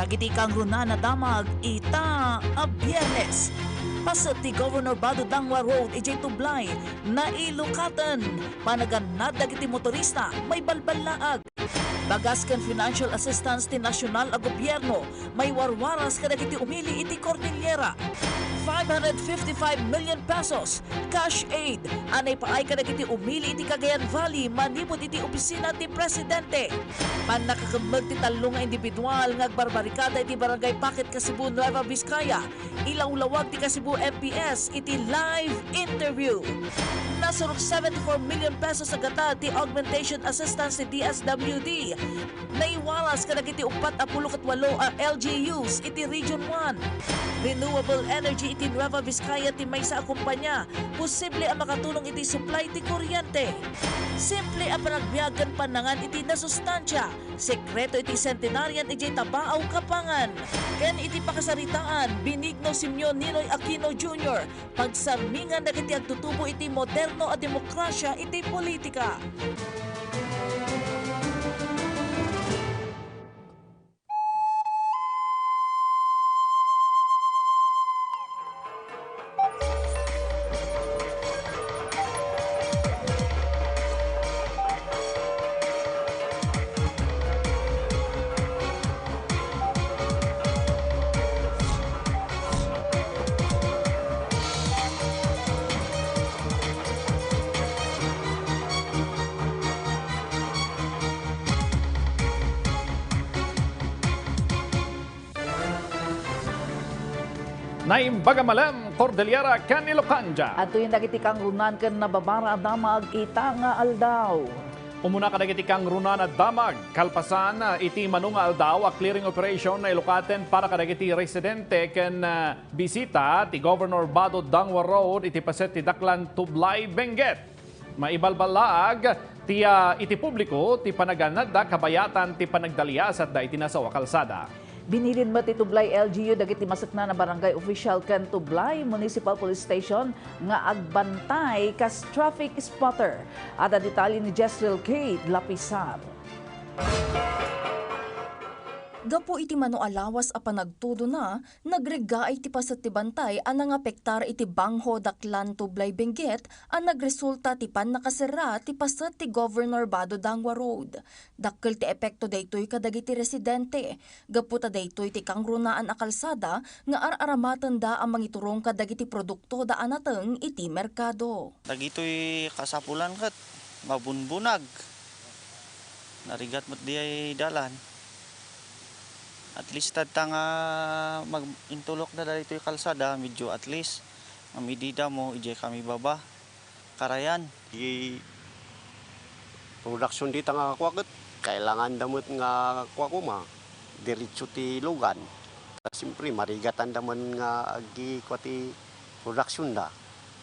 Dagiti kang runa na damag ita a biyernes. Pasat ti Governor Bado Dangwa Road ijay tublay na ilukatan. Panaganad dagiti motorista may balbalaag. Bagas ken financial assistance ti nasyonal a gobyerno may warwaras kadagiti umili iti Cordillera. 555 million pesos cash aid anay paay kadagiti umili iti Cagayan Valley manipod iti opisina ti presidente. Panakakamag ti talo nga individual nga agbarbarikada iti barangay Pakit Kasibu Nueva Vizcaya. Ilawlawag ti Kasibu MPS iti live interview. Nasurok 74 million pesos sa gata ti augmentation assistance ti DSWD. Naiwalas kadagiti 48 LGUs iti Region 1. Renewable energy iti Nueva Vizcaya ti may sa akumpanya. Posible ang makatulong iti supply ti kuryente. Simple ang panagbiyagan panangan iti nasustansya. Sekreto iti centenarian iti tabaaw kapangan. Ken iti pakasaritaan, Benigno Simeon Ninoy Aquino Jr. Pagsarmingan na kiti agtutubo iti moderno a demokrasya iti politika. Naimbaga malam, Cordillera, Canilocanja. At yung dagiti kang runan ken nababara damag ita nga aldaw. Umuna ka dagiti kang runan at damag. Kalpasan, iti manunga aldaw a clearing operation na ilukaten para kadagiti residente ken bisita ti Governor Bado Dangwa Road iti paset ti Daklan Tublay Benguet. Maibalbalaag iti publiko ti panaganad da kabayatan ti panagdalias at da iti nasawa kalsada. Binilin mo ti Tublay LGU dagiti masakna na barangay official ken Tublay Municipal Police Station nga agbantay kas traffic spotter. Ada detalye ni Jezreel Kate Lapisar. Gapo iti mano alawas a panagtudo na, nagrega ay ti pasat ti bantay ang nangapektar iti Bangho Daklan Tublay Benguet ang nagresulta ti pan nakasera ti pasat ti Governor Bado Dangwa Road. Dakkel ti epekto daytoy kadagiti residente. Gapo ta daytoy ti kangrunaan a kalsada nga araramatan da ang mangiturong kadagiti produkto da anateng iti merkado. Dagitoy kasapulan kat mabunbunag. Narigat mo't di ay dalan. At least tatang mag-intulok na dito yung kalsada, medyo at least mamidida mo, ije kami baba, karayan. Production dito nga kwakot, kailangan damot nga kwakuma, diretso ti lugan. Siyempre, marigatan damon nga agi kwati production da.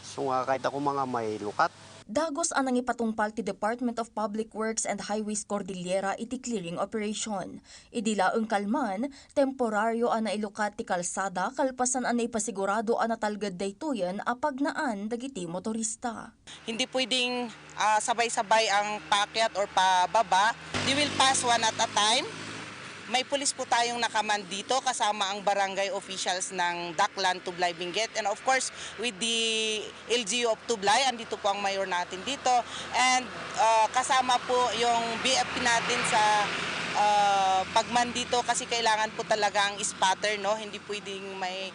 So nga kahit ako mga may lukat, Dagos anang ipatungpal ti Department of Public Works and Highways Cordillera iti clearing operation. Idilaeng kalman, temporaryo ana ilukat ti kalsada kalpasan ana ipasigurado ana talgad daytoyen a pagnaan dagiti motorista. Hindi pwedeng sabay-sabay ang paakyat or pababa. They will pass one at a time. May pulis po tayong nakaman dito kasama ang barangay officials ng Daklan Tublay Benguet, and of course with the LGU of Tublay, andito po ang mayor natin dito, and kasama po yung BFP natin sa pagman dito kasi kailangan po talaga ang spotter, no? Hindi pwedeng may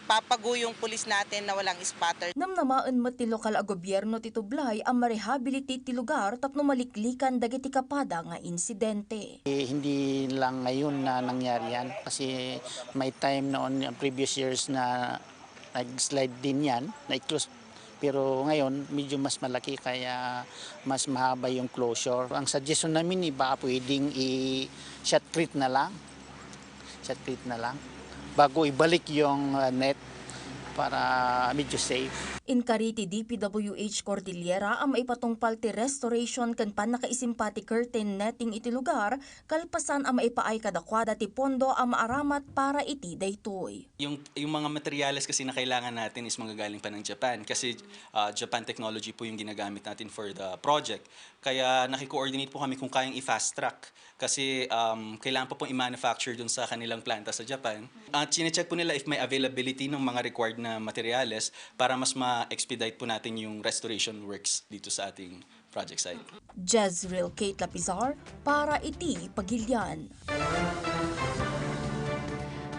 papaguyong pulis natin na walang spotter. Namnamaan mo ti lokal a gobyerno ti Tublay ang marehabilitate ti lugar tapno maliklikan dagiti kapada nga insidente. Hindi lang ngayon na nangyari yan kasi may time noon previous years na nag-slide din yan, na-close. Pero ngayon medyo mas malaki kaya mas mahaba yung closure. Ang suggestion namin baka pwedeng i-shotcrete na lang. Shotcrete na lang. Bago ibalik yung net para medyo safe. Inkariti DPWH Cordillera ang maipatungpal ti restoration kan panakaisimpati curtain netting iti lugar, kalpasan ang maipaay kadakwada ti pondo ang maaramat para iti daytoy. Yung mga materyales kasi na kailangan natin is manggagaling pa ng Japan kasi Japan technology po yung ginagamit natin for the project. Kaya nakiko-coordinate po kami kung kayang i-fast track kasi kailangan pa pong i-manufacture dun sa kanilang planta sa Japan. At chinecheck po nila if may availability ng mga required na materyales para mas ma-expedite po natin yung restoration works dito sa ating project site. Jezreel Kate Lapizar para iti Pagilian.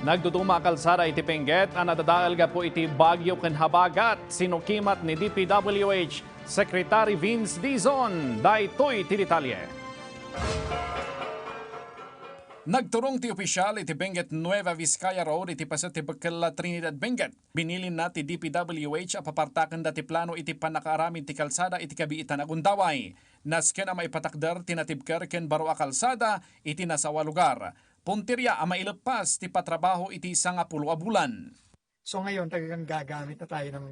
Nagduduma kalsada iti Benguet ang nadadaal ga po iti bagyo ken habagat. Sinukimat ni DPWH Secretary Vince Dizon. Daytoy ti detalye. Nagturong ti opisyal iti Benguet Nueva Vizcaya Road iti paset ti Bacala Trinidad Benguet. Binilin na ti DPWH apapartaken dati plano iti panakaaramid ti kalsada iti kabiitan agundaway. Nasken ang maipatakder tinatibker ken baro a kalsada iti nasawa lugar. Puntirya ang mailepas ti patrabaho iti 10 a bulan. So ngayon talagang gagamit na tayo ng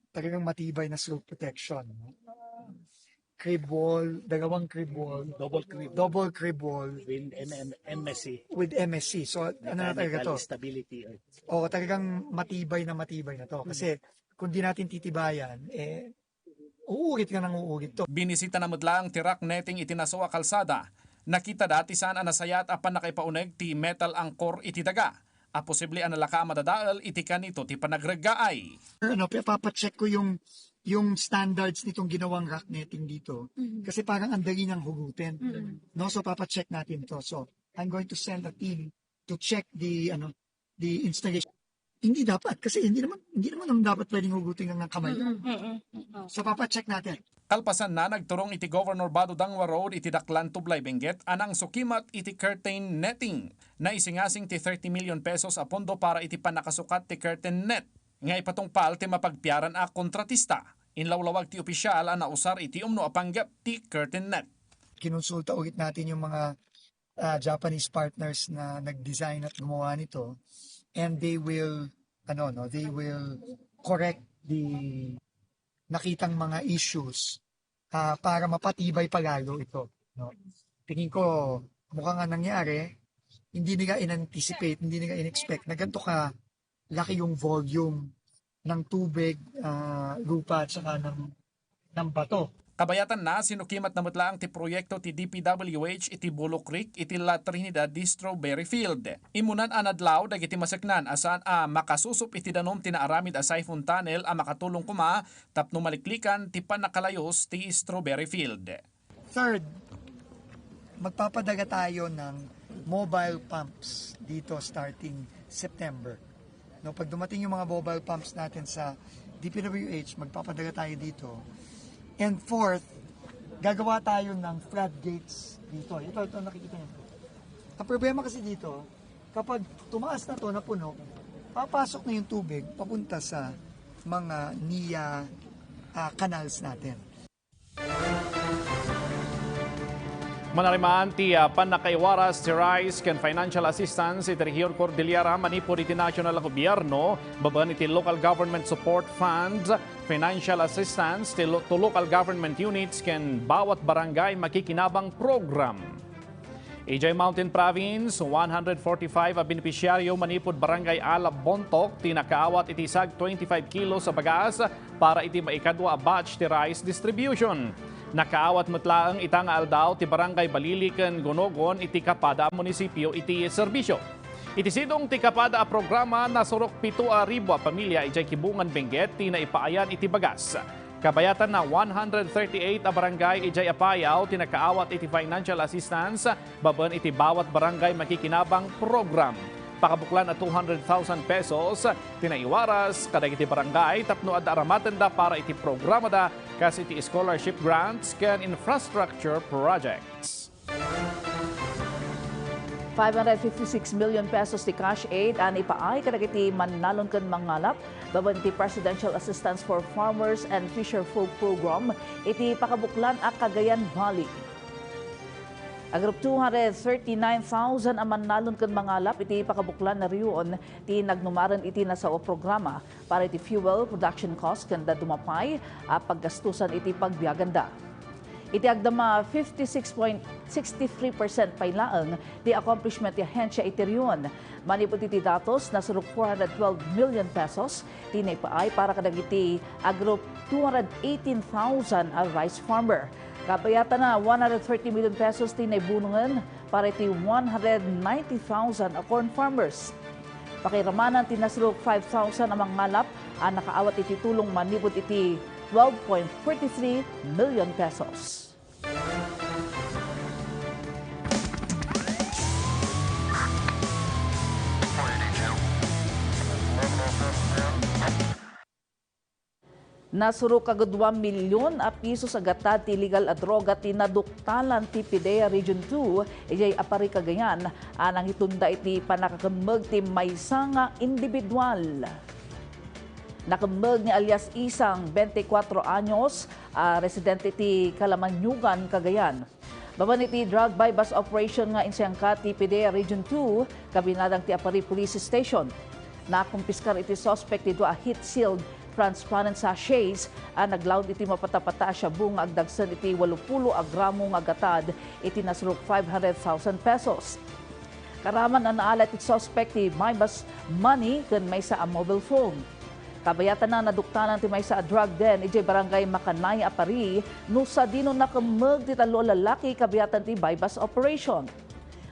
talagang matibay na slope protection. Crib wall, dalawang crib wall, double crib wall With MSC. with MSC. So ano na talaga to? Stability. O talagang matibay na to. Kasi kung di natin titibayan, uurit ka ng uurit to. Binisita na mudla ang tirak netting iti nasawa kalsada. Nakita dati saan anasayat apan nakaipauneg ti metal angkor iti daga. A posible analaka madadaal iti kanito ti panagregaay. Papacheck ko yung standards nitong ginawang rock netting dito. Kasi parang ang dali niyang hugutin. No, so papacheck natin to. So I'm going to send a team to check the installation. Hindi dapat kasi hindi naman ang dapat pwedeng hugutin ng kamay. So papacheck natin. Kalpasan na nagturong iti Governor Bado Dangwa Road iti Daklan Tublay Benguet anang sukimat iti curtain netting na isingasing ti 30 million pesos a pondo para iti panakasukat ti curtain net. Nga ipatungpal ti mapagpiaran a kontratista. Inlawlawag ti opisyal a nausar iti umno apanggap ti curtain net. Kinonsulta ulit natin yung mga Japanese partners na nag-design at gumawa nito, and they will correct the nakitang mga issues para mapatibay palalo ito. No? Tingin ko mukhang nga nangyari, hindi nila in-anticipate, hindi nila in-expect na ganito ka laki yung volume ng tubig, lupa at saka ng bato. Kabayatan na sinukimat na mutla ang ti proyekto ti DPWH iti Bulo Creek iti La Trinidad di Strawberry Field. Imunan anadlaw dagiti masaknan asan makasusup iti danom tinaaramid a siphon tunnel a makatulong kuma tapno maliklikan ti panakalayos ti Strawberry Field. Third, magpapadaga tayo ng mobile pumps dito starting September. No, pag dumating yung mga mobile pumps natin sa DPWH, magpapadaga tayo dito. And fourth, gagawa tayo ng floodgates dito. Ito nakikita niyo. Ang problema kasi dito, kapag tumaas na to na puno, papasok na yung tubig papunta sa mga NIA canals natin. Manarimaan ti panakaiwaras ti rice ken financial assistance iti Rehiyon Cordillera manipod iti national gobyerno baban iti local government support funds financial assistance to local government units ken bawat barangay makikinabang program. AJ Mountain Province 145 a benepisyaryo manipod barangay Alab Bontok tinakaawat iti sag 25 kilos sa bagas para iti maikadwa a batch ti rice distribution. Nakaawat matlaang itang aldaw ti barangay Baliliken Gonogon iti Kapada munisipyo iti serbisyo. Iti sidong ti Kapada a programa na surok 7,000 a pamilya iti Kibungan Benguet ti naipaayan iti bagas. Kabayatan na 138 a barangay iti apayaw ti nakaawat iti financial assistance baban iti bawat barangay makikinabang program. Pakabuklan at 200,000 pesos tinaiwaras kada iti barangay tapno ad aramatenda para iti programa da kas iti scholarship grants ken infrastructure projects. 556 million pesos ti cash aid ani paay kada iti manalon ken mangalap baban iti Presidential Assistance for Farmers and Fisher Folk Program iti pakabuklan a Cagayan Valley. Agrop 239,000 ang manalon kan mangalap iti pakabuklan na riyon ti nagnumaran iti nasa o programa para iti fuel production cost kanda dumapay a paggastusan iti pagbiaganda. Iti agdama 56.63% paylaang di accomplishment ti ahensya iti riyon. Manipot iti datos na suruk 412 million pesos ti naipaay para kadagiti agrop 218,000 a rice farmer. Kabayatan na 130 million pesos ti naibunungan para iti 190,000 a corn farmers. Pakiramanan ti nasruk 5,000 ang mangalap ang nakaawat iti tulong manipod iti 12.43 million pesos. Nasurok kagad 2 milyon a pisos agatad ti illegal a droga ti naduktalan ti PIDEA Region 2 ijay apari Cagayan anang itunda iti panakakamag ti maysa nga individual. Nakamag ni alias Isang 24 anyos residente ti Kalamanyugan, Cagayan. Baban iti drug bypass operation nga insiyangka ti PIDEA Region 2 kabinadang ti apari police station. Nakumpiskar iti suspect ito a heat sealed transparent sachets naglaud iti mapatapata siya bung agdagsan iti 80 gramo nga gatad iti nasruk 500,000 pesos. Karaman na naalat iti suspect ti maybas money ken maysa a mobile phone. Kabayatan na naduktanan ti maysa a drug den iti barangay Makanay apari no sa dino nakamag ti talo lalaki kabayatan ti bypass operation.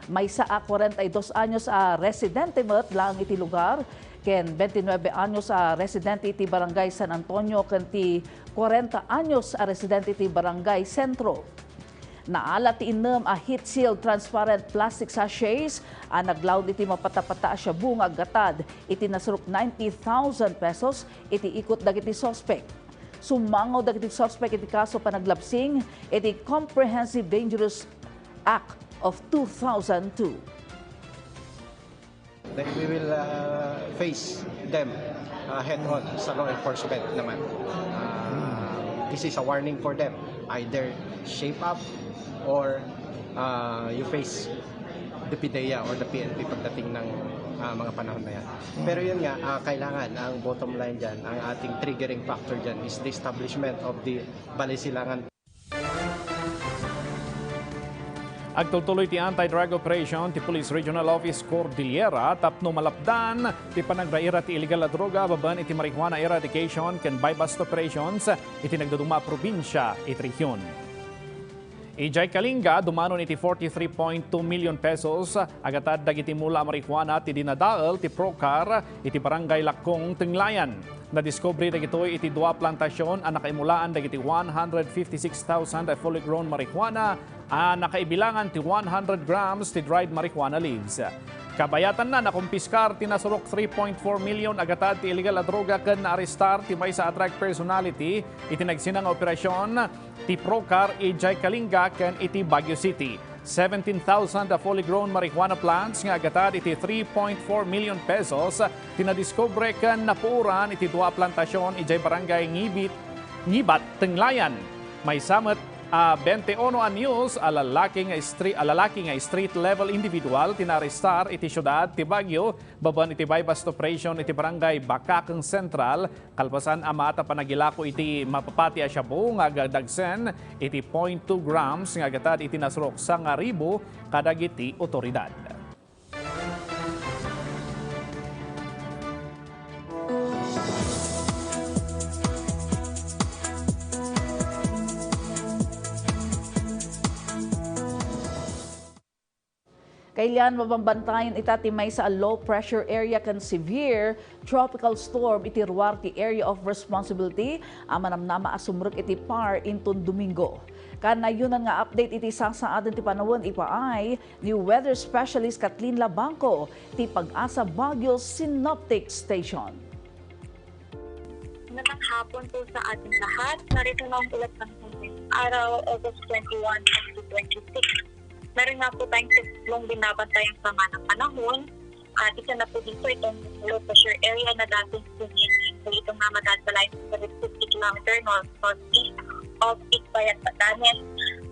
Maysa a 42 anyos a residente met lang iti lugar ken 29 anyos a residente iti barangay San Antonio ken ti 40 anyos a residente iti barangay Sentro. Naala ti inem a heat sealed transparent plastic sachets naglaud iti mapatapata siya bunga gatad iti nasruk 90,000 pesos iti ikot dagiti suspect. Sumangaw dagiti suspect iti kaso panaglapsing iti Comprehensive Dangerous Act of 2002. Then we will face them head-on sa law enforcement naman. This is a warning for them. Either shape up or you face the PIDEA or the PNP pagdating ng mga panahon na yan. Pero yun nga, kailangan ang bottom line dyan, ang ating triggering factor dyan is the establishment of the balisilangan. Agtutuloy ti anti-drug operation ti Police Regional Office Cordillera tapno malapdan ti panagraira ti illegal na droga baban iti marijuana eradication ken bypass operations iti nagduduma probinsya iti region. Ijay Kalinga dumanon iti 43.2 million pesos agatad dagiti mula marijuana ti dinadael ti Procar iti barangay Lakong Tinglayan. Nadiscovery dagitoy iti dua plantasyon ang nakaimulaan dagiti 156,000 fully grown marijuana nakaibilangan ti 100 grams ti dried marijuana leaves. Kabayatan na nakumpiskar ti nasurok 3.4 million agatad ti illegal na droga ken naarestar ti maysa a drug personality iti nagsinang operasyon ti Procar ijay Kalinga ken iti Baguio City. 17,000 fully grown marijuana plants nga agatad iti 3.4 million pesos tinadiscover ken napuuran iti dua plantasyon ijay barangay Ngibat, Tinglayan. May samet 21 anyos alalaki nga street level individual tinarestar iti syudad ti Baguio baban iti bypass operation iti barangay Bakakeng Central kalpasan amata panagilako iti mapapati a shabu nga dagsen iti 0.2 grams nga gatad iti nasrok 1,000 kadagiti otoridad. Kailan mabambantayan itatimay sa low pressure area kan severe tropical storm iti Ruarte Area of Responsibility amanamnama asumrek iti PAR inton Domingo. Kanayunan nga update iti sasaaden ti panawon ipaay ni weather specialist Kathleen Labangco ti Pag-asa Baguio Synoptic Station. Magandang hapon po sa ating lahat. Narito na ang ulat ng araw August 21, 2026. Meron nga po tayong siklong binabantayang sama ng panahon. At isa na po dito itong low pressure area na dating sumingin. So itong namadadalayan sa 50 km northeast of Ikbayat, Batanes.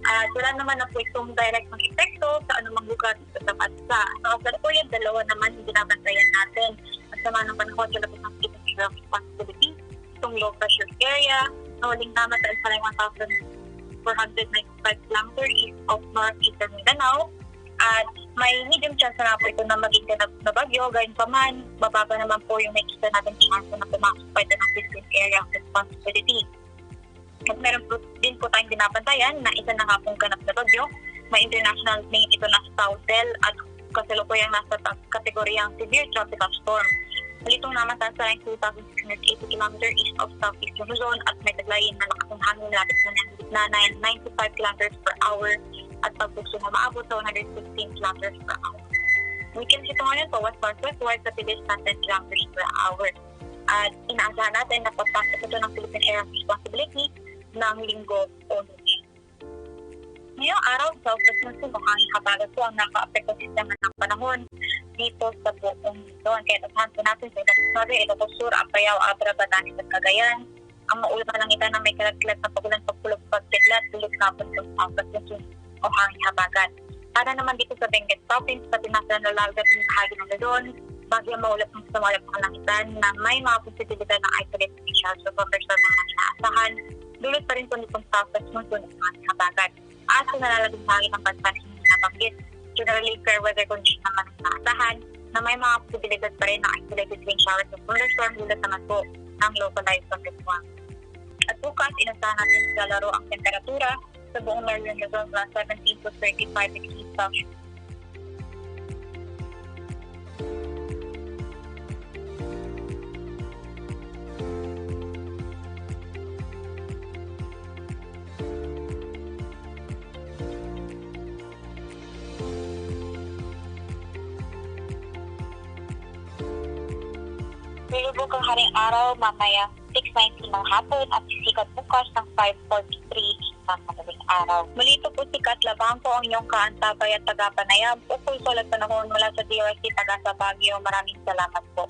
At wala naman na po itong direct ng epekto sa anumang lugar sa bansa. Sa kasalukuyan, dalawa naman yung binabantayan natin. At sama ng panahon sa labas ng Philippine Area of Responsibility, itong low pressure area, na huling naman dahil sa 1,495 km east of northeastern Mindanao. At may medium chance na po ito na maging ganap na bagyo. Gayun pa man, bababa naman po yung nakikita natin chance na pumasok pa ito ng Philippine Area of Responsibility. At meron po din po tayong binabantayan na isa na nga pong ganap na bagyo. May international name ito na Southel at kasalukuyang nasa kategoryang Severe Tropical Storm. Malitong naman sa line 2,680 km east of Southeast Luzon at may taglayin na nakasang hangin lapit na 95 km per hour at pagbugso na maabot sa 115 km per hour. Weekends ito ngayon po west-northwestward sa bilis na 10 km per hour. At inaasahan natin na pagpasok ito ng Philippine Area of Responsibility ng linggo o lunes. Ngayong araw, Southwest Monsoon o hangin habagat po ang naka-apekto sa sistema ng panahon dito sa buong Luzon. Kaya tasahan po natin sa Ilocos Norte, Ilocos Sur, Apayao, Abra, Batanes at Cagayan. Ang maulap na langitan na may kalat-kalat na pagulan, pagpulog, pagkidlat, tulog na po sa Southwest Monsoon o hangin habagat. Para naman dito sa Benguet Province, pati nasa nalalagat ng bahagi ng Luzon, bagyang maulap ng sumalap ng langitan na may mga posibilidad ng isolated showers o thunderstorm na inaasahan. Dulot pa rin po nitong Southwest Monsoon o hangin habagat. At kung nalalaging bahagi ng bansa na hindi nabanggit, generally fair weather condition naman ang naasahan na may mga posibilidad pa rin ng isolated rain showers o thunderstorm dulot naman po ng localized thunderstorm. At bukas, inasahan natin lalaro ang temperatura sa buong Northern Luzon mula 17 to 35 degrees Celsius. Lulubog ang haring araw mamaya 6:19 ng hapon at sisikat bukas ng 5:43 ng madaling araw. Muli ito po si Kat Labangco, ang inyong kaantabay at tagapanayam. Ukol at panahon mula sa DRC taga sa Baguio. Maraming salamat po.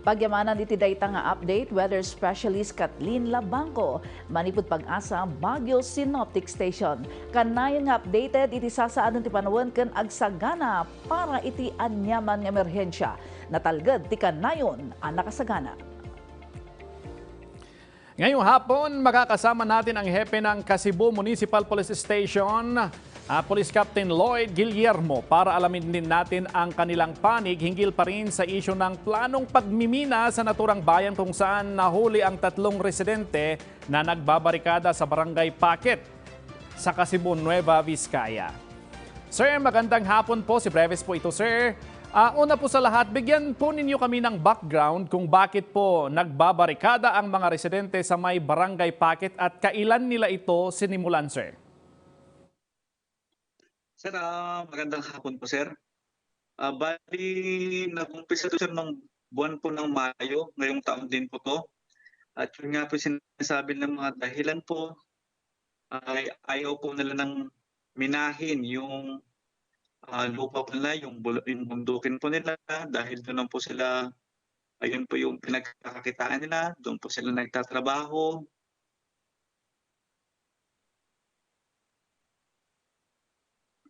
Pagyamanan iti dayta nga update, weather specialist Kathleen Labangco, manipud pag-asa Baguio Synoptic Station. Kanayon nga updated iti sasaan ti panahon ken agsagana para iti anyaman nga emerhensya. Natalged ti kanayon ang nakasagana. Ngayong hapon, makakasama natin ang hepe ng Kasibu Municipal Police Station, Police Captain Lloyd Guillermo, para alamin din natin ang kanilang panig hinggil pa rin sa isyu ng planong pagmimina sa naturang bayan kung saan nahuli ang 3 residente na nagbabarikada sa Barangay Paket sa Kasibu, Nueva Vizcaya. Sir, magandang hapon po. Si Breves po ito, sir. Una po sa lahat, bigyan po ninyo kami ng background kung bakit po nagbabarikada ang mga residente sa may Barangay Paket at kailan nila ito sinimulan, sir? Sir, magandang hapon po, sir. Bali, nag-umpisa to, sir, ng buwan po ng Mayo, ngayong taon din po to. At yun nga po sinasabi ng mga dahilan po, ay ayaw po nila ng minahin yung lupa po nila, yung bundukin po nila, dahil doon po sila, ayun po yung pinagkakakitaan nila, doon po sila nagtatrabaho.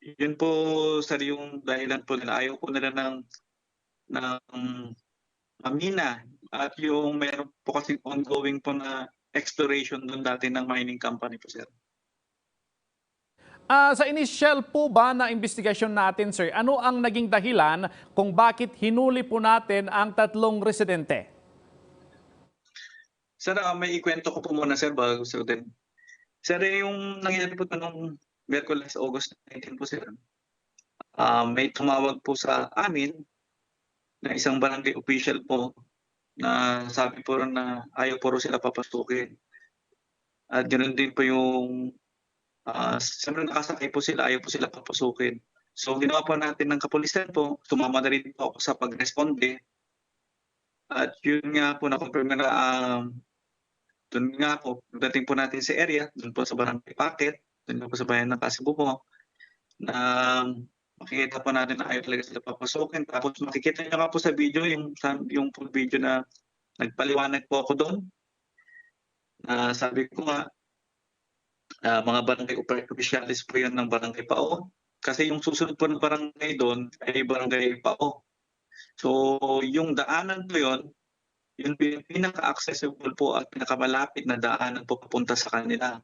Yun po, sir, yung dahilan po nila. Ayaw po nila ng mamina. At yung meron po kasi ongoing po na exploration doon dati ng mining company po, sir. Sa initial po ba na investigasyon natin, sir, ano ang naging dahilan kung bakit hinuli po natin ang 3 residente? Sir, may ikwento ko po muna, sir, bago sir din. Sir, yung nangyari po noong Miyerkules, August 19 po, sir. May tumawag po sa amin na isang barangay official po na sabi po na ayaw po sila papasukin. At ganoon din po yung siyempre nakasakay po sila, ayaw po sila papasukin. So ginawa po natin ng kapulisan po, sumama na rin po ako sa pag-responde. At yun nga po, na-confirm na doon nga po, dating po natin sa area, doon po sa Barangay Paket, doon po sa bayan ng Kasibu po, na makikita po natin na ayaw talaga sila papasukin. Tapos makikita nyo nga po sa video, yung full video na nagpaliwanag po ako doon. Sabi ko nga, Mga barangay opisyalis po yan ng barangay Pao. Kasi yung susunod po ng barangay doon ay barangay Pao. So yung daanan po yun po yung pinaka-accessible po at pinakamalapit na daanan po papunta sa kanila.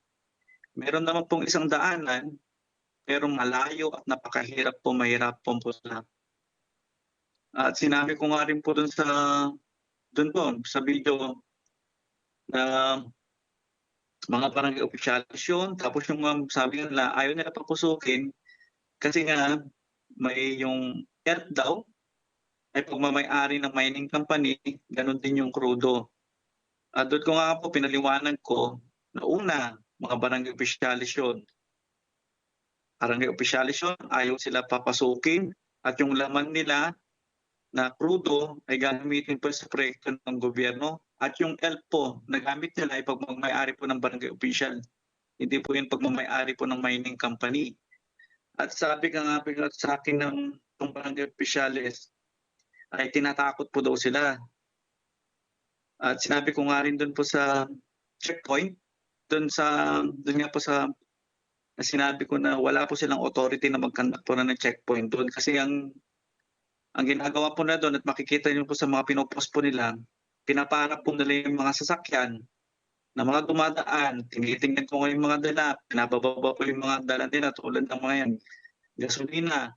Meron naman pong isang daanan, pero malayo at napakahirap po, mahirap po sila. At sinabi ko nga rin po doon sa video na mga barangay opisyalis yun. Tapos yung sabi nila, ayaw nila papusukin kasi nga may yung ERP daw ay pagmamay-ari ng mining company, ganun din yung crudo. At doon ko nga po pinaliwanag ko na una, mga barangay opisyalis yun. Barangay opisyalis yun, ayaw sila papasukin at yung laman nila na crudo ay gagamitin po sa proyekto ng gobyerno at yung ELP po na gamit nila ay pagmamay-ari po ng barangay official. Hindi po yung pagmamay-ari po ng mining company. At sabi ka nga sa akin ng barangay officials ay tinatakot po daw sila. At sinabi ko nga rin doon po sa checkpoint, doon nga po sa sinabi ko na wala po silang authority na mag-conduct po na ng checkpoint doon kasi ang ginagawa po na doon at makikita niyo po sa mga pinopost po nila, pinaparap po nila yung mga sasakyan na mga dumadaan, tinitingnan ko yung mga dala, pinabababa po yung mga dala nila tulad ng mga yan, gasolina,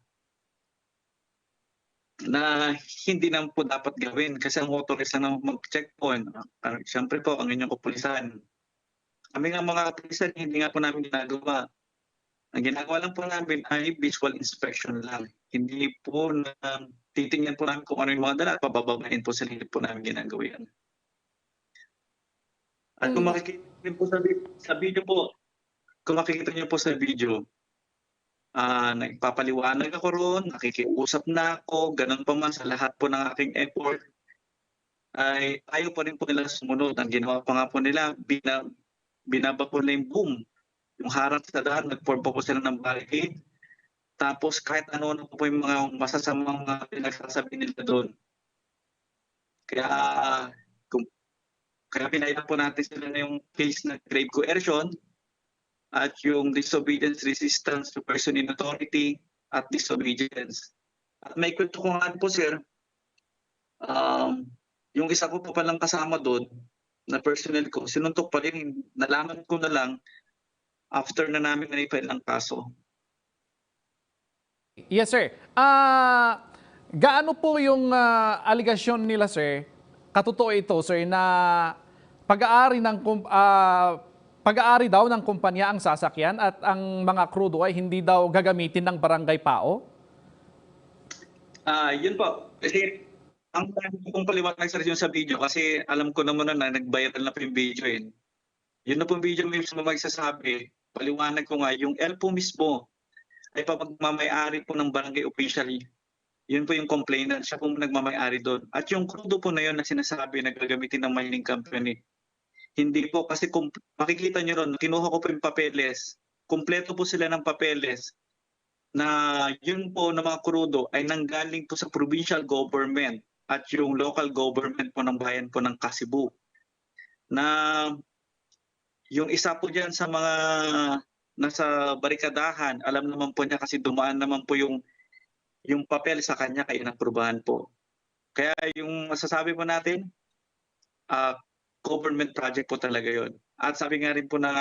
na hindi naman po dapat gawin kasi ang authorized lang na mag-checkpoint. Siyempre po, ang inyong kapulisan. Kami nga mga kapulisan, hindi nga po namin ginagawa. Ang ginagawa lang po namin ay visual inspection lang. Hindi po na titingnan po namin kung ano yung mga dala at pabababain po sila, hindi po namin ginagawa yan. At kung makikita niyo po sa video po, kung makikita niyo po sa video, nagpapaliwanag ako roon, nakikiusap na ako, ganun pa man sa lahat po ng aking effort, ay ayaw pa rin po nila sumunod. Ang ginawa pa nga po nila, binaba po nila yung boom. Yung harap sa daan, nag-form po sila ng barricade. Tapos kahit ano po yung mga masasamang mga pinagsasabi nila doon. Kaya pinailan po natin sila na yung case na grave coercion at yung disobedience, resistance to person in authority at disobedience. At may kwento ko nga po, sir, yung isa ko po palang kasama doon na personnel ko, sinuntok pa rin, nalaman ko na lang after na namin na-file ang kaso. Yes, sir. Gaano po yung aligasyon nila, sir? Katotoo ito, sir, na pag-aari daw ng kumpanya ang sasakyan at ang mga crudo ay hindi daw gagamitin ng barangay Pao? Yun po. Kasi ang kung paliwanag sa video kasi alam ko naman na nag-viral na po yung video yun. Yun na po yung video mismo magsasabi. Paliwanag ko nga, yung ELPO mismo ay pagmamay-ari po ng barangay official. Yun po yung complainant, siya po nagmamay-ari doon. At yung crudo po na yun na sinasabi na gagamitin ng mining company, hindi po kasi kung makikita nyo ron, kinuha ko po yung papeles, kumpleto po sila ng papeles na yun po na mga crudo ay nanggaling po sa provincial government at yung local government po ng bayan po ng Kasibu. Na yung isa po dyan sa mga nasa barikadahan, alam naman po niya kasi dumaan naman po yung papel sa kanya kaya naprubahan po. Kaya yung masasabi po natin, government project po talaga yon. At sabi nga rin po ng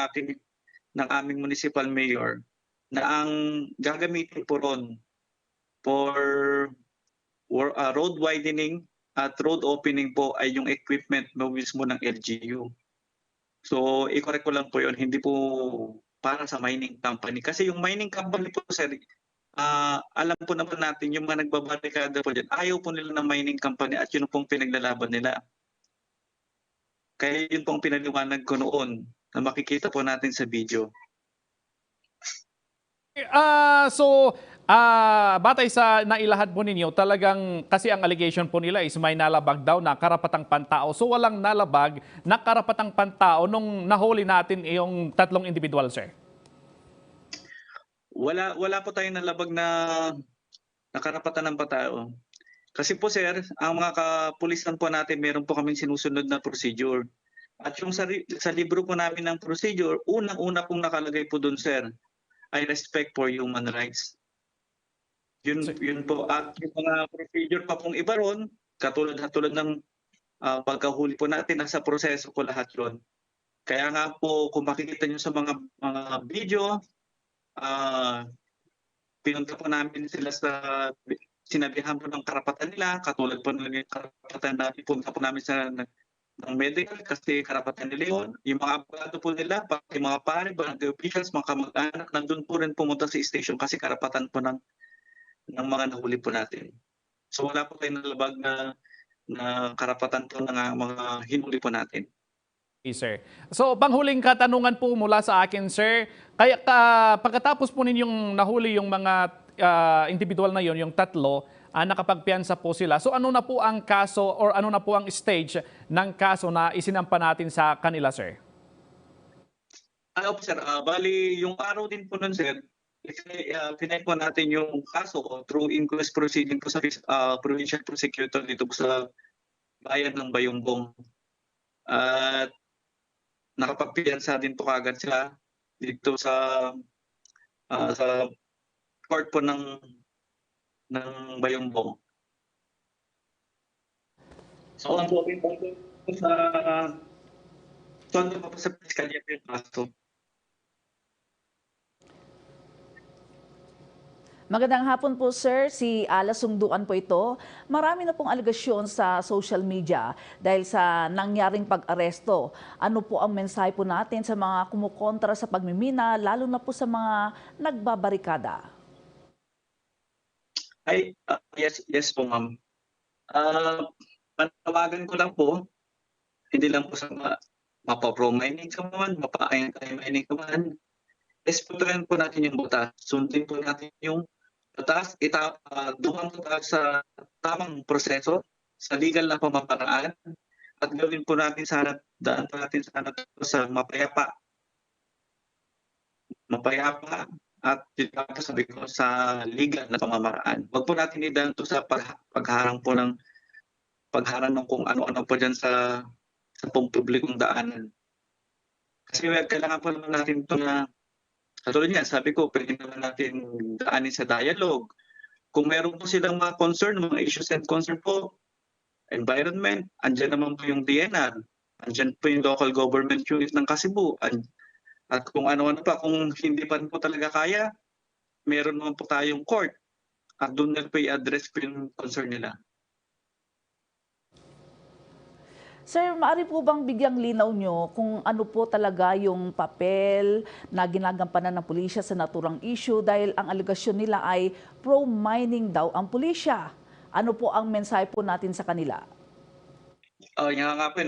aming municipal mayor na ang gagamitin po ron for road widening at road opening po ay yung equipment mismo ng LGU. So, i-correct ko lang po yun, hindi po para sa mining company. Kasi yung mining company po, sir, alam po naman natin yung mga nagbabarikada po dyan, ayaw po nila ng mining company at yun pong pinaglalaban nila. Kaya yun pong pinaliwanag ko noon na makikita po natin sa video. Batay sa nailahad po ninyo, talagang kasi ang allegation po nila is may nalabag daw na karapatang pantao. So walang nalabag na karapatang pantao nung nahuli natin yung tatlong individual, sir? Wala po tayong nalabag na karapatan ng pantao. Kasi po, sir, ang mga kapulisan po natin, meron po kaming sinusunod na procedure. At yung sa libro po namin ng procedure, unang-una pong nakalagay po doon, sir, ay respect for human rights. Yun po. At yung mga procedure pa pong iba ron, katulad ng pagkahuli po natin, nasa proseso po lahat yun. Kaya nga po, kung makikita nyo sa mga video, pinunta po namin sila sinabihan po ng karapatan nila, katulad po ng karapatan na ipunta po namin sa ng medical kasi karapatan nila yun. Yung mga abogado po nila, pati mga pare, barangay officials, mga kamag-anak, nandun po rin pumunta sa station kasi karapatan po ng mga nahuli po natin. So wala po tayong nalabag na karapatan po ng mga hinuli po natin. Okay, sir. So, panghuling katanungan po mula sa akin, sir. Kaya pagkatapos po ninyong nahuli yung mga individual na yon, yung tatlo, nakapagpiyansa po sila. So, ano na po ang kaso or ano na po ang stage ng kaso na isinampa natin sa kanila, sir? Sir, bali yung araw din po nun, sir, pinay po natin yung kaso through inquest proceeding po sa provincial prosecutor dito po sa bayan ng Bayumbong. At nakapagpiyansa din po kagad sila dito sa court po ng Bayumbong. So, ang topic po sa piskalya yung kaso. Magandang hapon po, sir. Si Ala Sungduan po ito. Marami na pong alegasyon sa social media dahil sa nangyaring pag-aresto. Ano po ang mensahe po natin sa mga kumukontra sa pagmimina, lalo na po sa mga nagbabarikada? Yes po, ma'am. Panawagan ko lang po, hindi lang po sa mapa-pro-mining ka man, mapa-mining ka man. Respetuhin po natin yung batas. Sundin po natin yung batas, dumaan po tayo sa tamang proseso, sa legal na pamamaraan, at gawin po natin daan po natin sa mapayapa at sabi ko sa legal na pamamaraan. Huwag po natin idaan to sa pagharang ng kung ano-ano po dyan sa publikong daanan. Kasi kailangan po naman natin ito na katulad niyan, sabi ko, pwede naman natin daanin sa dialogue. Kung meron po silang mga concern, mga issues and concern po, environment, andyan naman po yung DNR, andyan po yung local government unit ng Kasibu, at kung ano-ano pa, kung hindi pa rin po talaga kaya, meron naman po tayong court, at doon na po i-address po yung concern nila. Sir, maaari po bang bigyang linaw nyo kung ano po talaga yung papel na ginagampanan ng pulisya sa naturang issue dahil ang alegasyon nila ay pro-mining daw ang pulisya. Ano po ang mensahe po natin sa kanila? Yan nga po,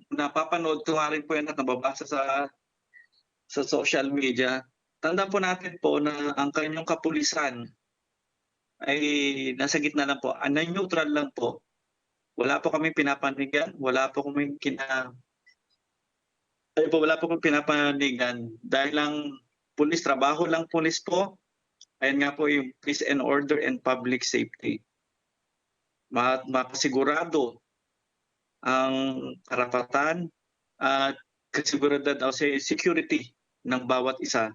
napapanood ko nga rin po yan at nababasa sa social media. Tandaan po natin po na ang kanyang kapulisan ay nasa gitna lang po, neutral lang po. Wala po kami pinapanigan, wala po kami pinapanigan dahil lang pulis, trabaho lang pulis po. Ayan nga po yung peace and order and public safety. Makasigurado ang karapatan at kasiguraduhan o security ng bawat isa.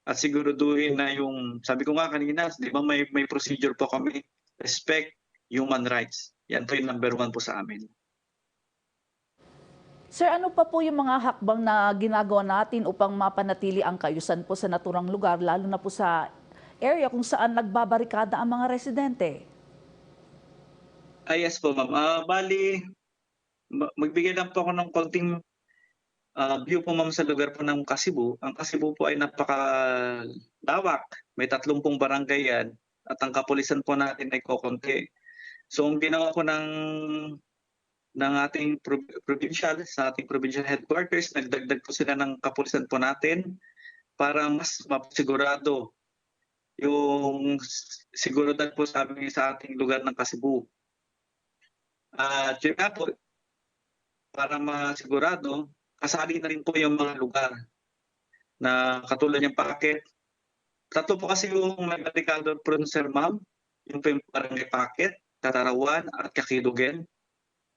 At siguraduhin na yung, sabi ko nga kanina, di ba may procedure po kami, respect human rights. Yan po yung number 1 po sa amin. Sir, ano pa po yung mga hakbang na ginagawa natin upang mapanatili ang kaayusan po sa naturang lugar, lalo na po sa area kung saan nagbabarikada ang mga residente? Yes po, ma'am. Bali, magbigay lang po ako ng konting view po, ma'am, sa lugar po ng Kasibu. Ang Kasibu po ay napakalawak. May 30 barangay yan at ang kapulisan po natin ay kokonti. So, ang ginawa ko ng ating sa ating provincial headquarters, nagdagdag po sila ng kapulisan po natin para mas mapasigurado yung seguridad po sa ating lugar ng Kasibu. At yun nga po, para masigurado, kasali na rin po yung mga lugar na katulad yung Packet. 3 po kasi yung may barricade po, sir, ma'am. Yung po yung barangay Packet, Tatarawan at Kakidugen.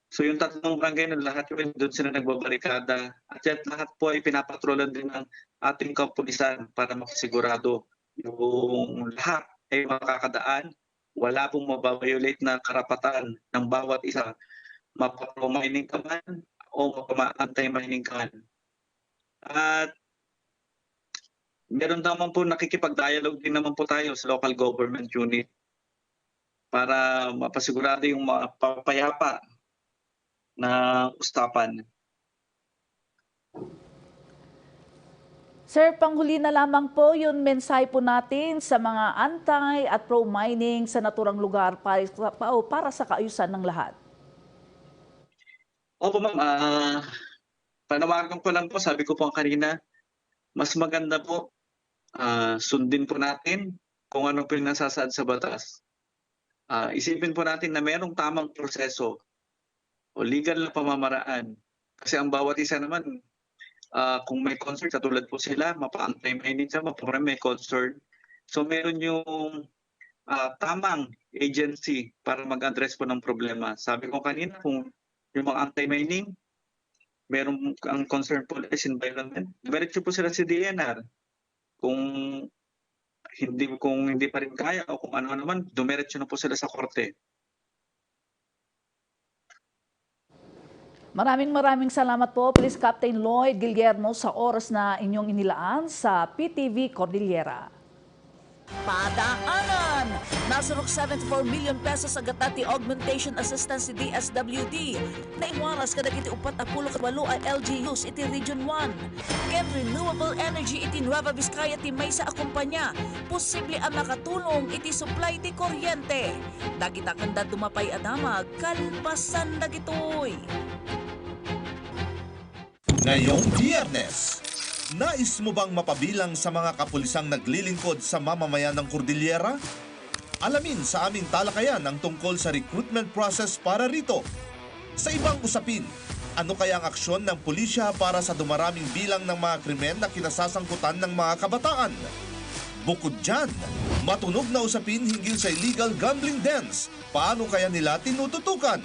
So yung tatlong barangay na lahat yun, doon sila nagbabarikada. At yan lahat po ay pinapatrolan din ng ating kapulisan para makasigurado yung lahat ay makakadaan. Wala pong mababiolate na karapatan ng bawat isa. Mapapro-mining ka man o mapama-anti-mining ka man. At meron naman po nakikipag-dialogue din naman po tayo sa local government unit para mapasigurado yung mapapayapa na usapan. Sir, panghuli na lamang po yung mensahe po natin sa mga anti at pro-mining sa naturang lugar para sa kaayusan ng lahat. Opo ma'am, panawagan ko lang po, sabi ko po kanina, mas maganda po sundin po natin kung ano po yung nasasaad sa batas. Isipin po natin na mayroong tamang proseso o legal na pamamaraan. Kasi ang bawat isa naman, kung may concern, katulad po sila, mapa-anti-mining siya, may concern. So meron yung tamang agency para mag-address po ng problema. Sabi ko kanina, kung yung mga anti-mining, meron ang concern po is environment, diretso po sila sa DNR. Kung hindi pa rin kaya o kung ano naman, dumiretso na po sila sa korte. Maraming salamat po, Police Captain Lloyd Guillermo, sa oras na inyong inilaan sa PTV Cordillera. Padaanan! Nasurok 74 million pesos sa gatati augmentation assistance si DSWD. Naiwaras kada iti 48 ay LGUs iti Region 1. Ken renewable energy iti Nueva Vizcaya ti may sa akumpanya. Posible ang makatulong iti supply ti kuryente. Dagita kanda dumapay adamag, kalpasan dagitoy. Ngayong Biyernes, nais mo bang mapabilang sa mga kapulisang naglilingkod sa mamamayan ng Cordillera? Alamin sa aming talakayan ang tungkol sa recruitment process para rito. Sa ibang usapin, ano kaya ang aksyon ng pulisya para sa dumaraming bilang ng mga krimen na kinasasangkutan ng mga kabataan? Bukod dyan, matunog na usapin hinggil sa illegal gambling dens. Paano kaya nila tinututukan?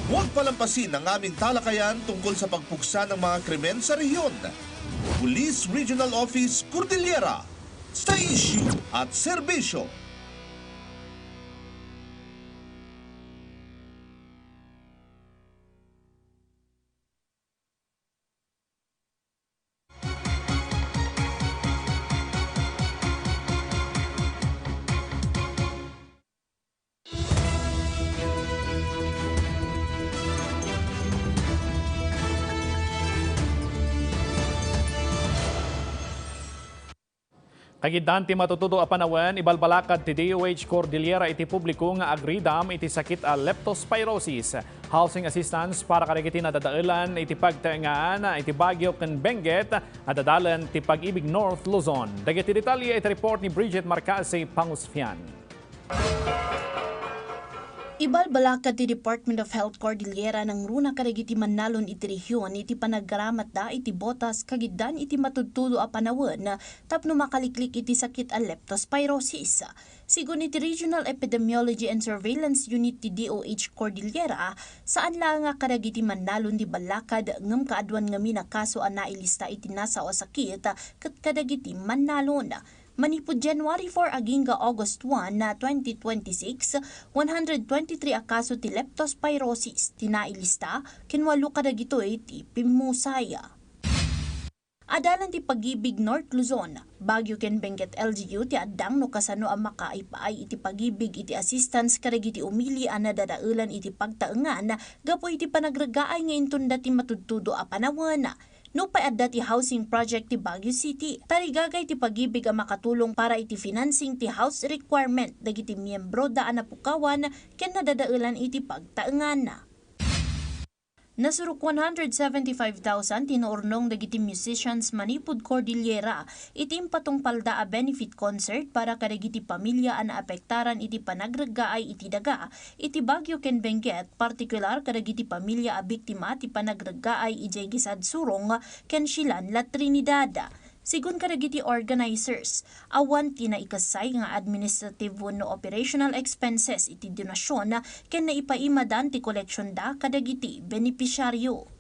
Huwag palampasin ang aming talakayan tungkol sa pagpuksa ng mga krimen sa rehiyon. Police Regional Office, Cordillera. Sa issue at serbisyo. Kagiddan ti matutudo a panawen, ibalbalakad ti DOH Cordillera iti publiko nga agridam iti sakit a leptospirosis. Housing assistance para kadagiti nadadailan iti pagtaengaan iti Baguio ken Benguet at dadalan ti Pag-ibig North Luzon. Dagiti detalye iti report ni Bridget Marcase Pangusfian. Ibalbalakad ti Department of Health Cordillera ng runa kadagiti Manalon iti rehiyon iti panaggaramat da iti botas kagiddan iti matudtudo a panawen tapno makaliklik iti sakit a leptospirosis. Sigun iti Regional Epidemiology and Surveillance Unit ti DOH Cordillera, saan lang nga kadagiti Manalon di balakad ngem kaadwan nga mina kaso a nailista iti nasa o sakit ket kadagiti Manalon. Manipod January 4 aging August 1 na 2026, 123 akaso ti leptospirosis tinailista kinwalo kadagitoy ti pimusaya. Adalan ti Pag-ibig North Luzon, Baguio ken Benguet LGU ti addang no kasano ang makaipaay iti pag-ibig iti assistance kadagiti umili a nadadailan iti pagtaengan gapo iti panagragaay nga intunda ti matudtudo a panawen. No paadda ti housing project ti Baguio City, tarigagay ti Pag-ibig ang makatulong para iti financing ti house requirement dagiti miyembro da anapukawan ken nadadailan iti pagtaengan. Nasurok 175,000 tinuurnong dagiti musicians Manipod Cordillera iti impatong palda a benefit concert para kadagiti pamilya a naapektaran iti panagragaay iti daga iti Baguio ken Benguet, partikular kadagiti pamilya a biktima ti panagragaay ijay gisad surong ken Silan La Trinidad. Sigun kadagiti organizers, awan tinaikasay nga administrative no operational expenses iti donasyon ken naipaimadan ti collection da kadagiti benepisyaryo.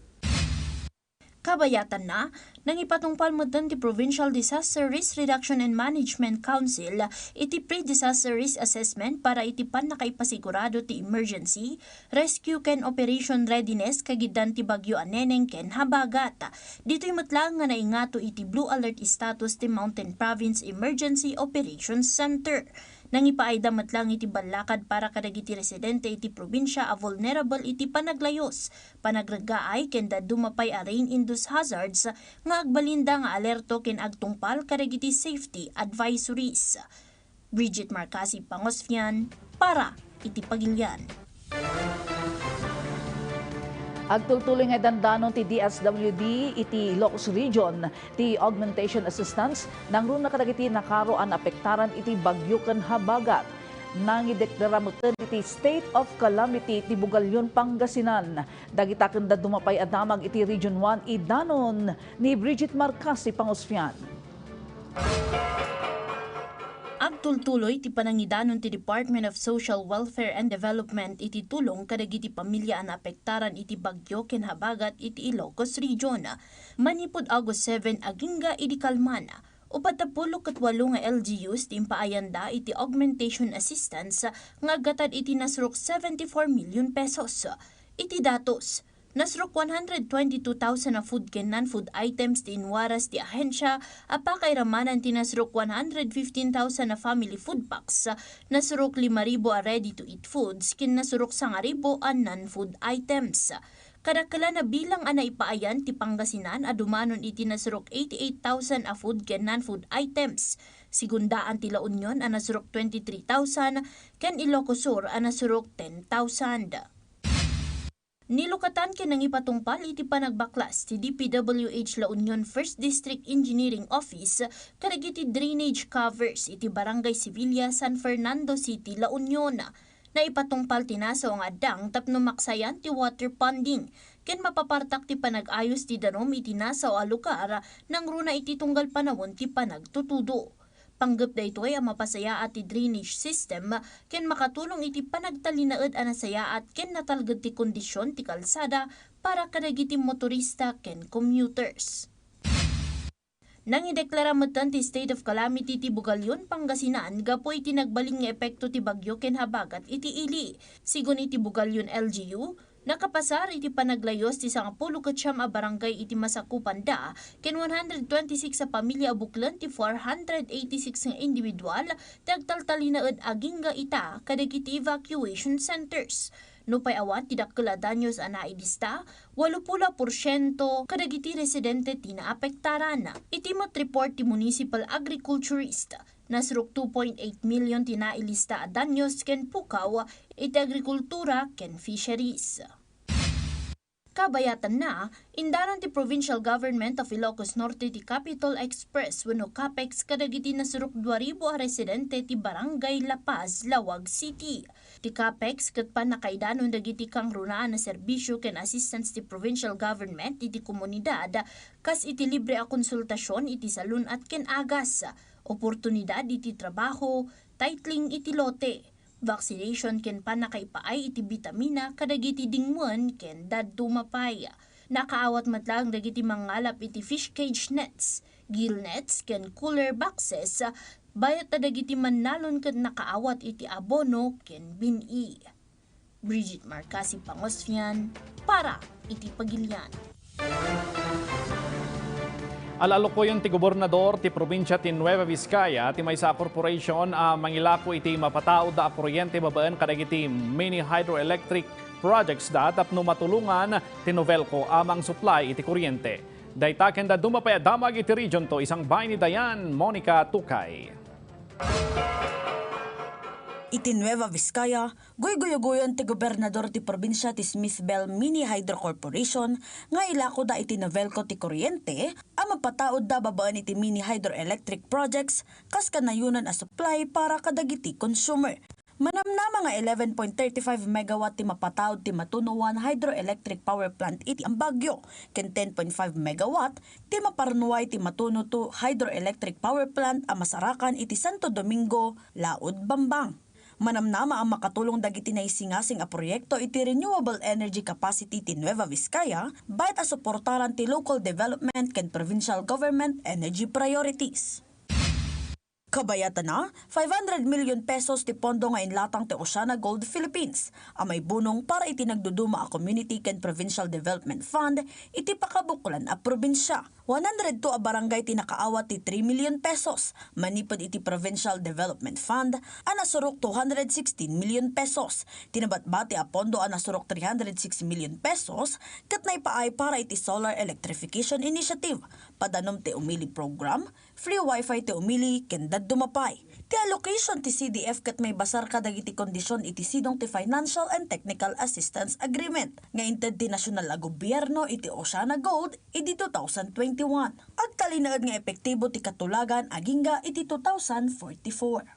Kabayatan na, nang ipatungpal mo ti Provincial Disaster Risk Reduction and Management Council iti pre-disaster risk assessment para iti pan nakaipasigurado ti emergency, rescue ken operation readiness kagidan ti Bagyo Aneneng ken Habagat. Dito'y matlang nga naingato iti blue alert status ti Mountain Province Emergency Operations Center. Nang ipaayda matlang iti balakad para kadagiti residente iti probinsya a vulnerable iti panaglayos, panagragaay ken dumapay a rain-induced hazards nga agbalinda nga alerto ken agtungpal kadagiti safety advisories. Bridget Marcasi Pangosfian para iti Pagilian. Agtultuloy nga dandanon ti DSWD iti Ilocos Region ti augmentation assistance nang runa kadagiti nakaroan apektaran iti bagyo ken Habagat. Nang ideklara mo iti state of calamity ti Bugalyon, Pangasinan. Dagita ken dumapay a damag iti Region 1 idanon ni Bridget Marcasi Pangosfian. Agtultuloy ti panangidanon ti Department of Social Welfare and Development iti tulong kadagiti pamilya na apektaran iti bagyo ken Habagat iti Ilocos Region. Manipod August 7 agingga iti kalman. Upat 18 nga LGUs ti impaayanda iti augmentation assistance nga gatad iti nasrok 74 million pesos. Iti datos, nasrok 122,000 na food ken non-food items ti inwaras ti ahensya, apakay ramanan ti nasrok 115,000 na family food packs, nasrok 5,000 a ready-to-eat foods, ken nasrok 9,000 a non-food items. Kadakala na bilang ana ipaayan ti Pangasinan adumanon iti nasrok 88,000 a food ken non-food items. Sigundaan ti La Union a nasrok 23,000 ken Ilocos Sur a nasrok 10,000. Nilukatan ken nang ipatungpal iti panagbaklas ti DPWH La Union 1st District Engineering Office kadagiti drainage covers iti Barangay Sevilla, San Fernando City, La Union. Naipatungpal tinaso nga addang tapno maksayan ti water ponding ken mapapartak ti panag-ayos ti danom iti nasaw a lugar nang runa iti tunggal panawon ti panagtutudo. Panggap da ito ay ang mapasaya at ti drainage system ken makatulong iti panagtalinaed a nasaya at ken natalgad ti kondisyon ti kalsada para kadagiti motorista ken commuters. Nang ideklara metan ti state of calamity ti Bugalyon, Pangasinan, gapoy iti nagbaling nga epekto ti bagyo ken Habagat iti ili. Sigun iti Bugalyon LGU, nakapasar iti panaglayos ti 19 a barangay iti masakupan da, ken 126 a pamilya abuklan ti 486 nga individual, tagtaltalinaed agingga ita kadagiti evacuation centers. No pay awan ti dakkel danyos a naidista, 80% kadagiti residente ti naapektaran. Iti report ti municipal agriculturist, nasruk 2.8 million ti nailista a danyos ken pukaw iti agrikultura ken fisheries. Kabayatan na, indaran ti Provincial Government of Ilocos Norte ti Capital Express wenno CAPEX kadagiti nasruk 2,000 a residente ti Barangay La Paz, Lawag City. Ti CAPEX ket pan nakaidanon dagiti kang runaan na serbisyo ken assistance ti Provincial Government iti komunidad kas iti libre a konsultasyon iti salun at ken agas, oportunidad iti trabaho, titling iti lote, vaccination ken panakaipaay iti bitamina kadagiti dingwen ken dadumapay. Nakaawat matlang dagiti mangalap iti fish cage nets, gill nets ken cooler boxes, bayat dagiti mannalon ken nakaawat iti abono ken bini. Bridget Marcasi Pangosfian para iti Pagilian. Alalukoyon ti gobernador ti probinsya ti Nueva Vizcaya ti Maysa Corporation mangilako iti mapataod da kuryente babaan kadagiti mini hydroelectric projects da tapno matulungan ti Novelco amang supply iti kuryente. Daytaken da dumapay damag iti region to isang bahay ni Dayan, Monica Tukay. Iti Nueva Vizcaya, goy-goyo-goyon ti gobernador ti probinsya ti Smithbell Mini Hydro Corporation nga ilako da iti Novelco ti kuryente ang mapataod da babaan iti mini hydroelectric projects kas kanayunan a supply para kadagiti consumer. Manamna mga 11.35 megawatt ti mapatawd ti matunuan hydroelectric power plant iti ang Baguio, ken 10.5 megawatt ti maparnuay ti matuno to hydroelectric power plant a Masarakan iti Santo Domingo, Laod, Bambang. Manamnama ang makatulong dagiti naisingasing a proyekto iti renewable energy capacity ti Nueva Vizcaya, bayat a suportaran ti local development ken provincial government energy priorities. Kabayatan na, 500 million pesos ti pondo nga inlatang ti Oceana Gold Philippines, ang may bunong para iti nagduduma a Community ken Provincial Development Fund iti pakabuklan a probinsya. 102 a barangay ti nakaawat ti 3 million pesos, manipod iti Provincial Development Fund a nasurok 216 million pesos. Tinabatbati a pondo a nasurok 306 million pesos ket naipaay para iti Solar Electrification Initiative, padanom ti umili program, free wifi ti umili ken dumapay. Ti allocation ti CDF ket may basar kadagiti kondisyon iti sidong ti Financial and Technical Assistance Agreement nga inted ti nasyonal a gobyerno iti Oceana Gold iti 2021. Agtalinaed nga epektibo ti katulagan agingga iti 2044.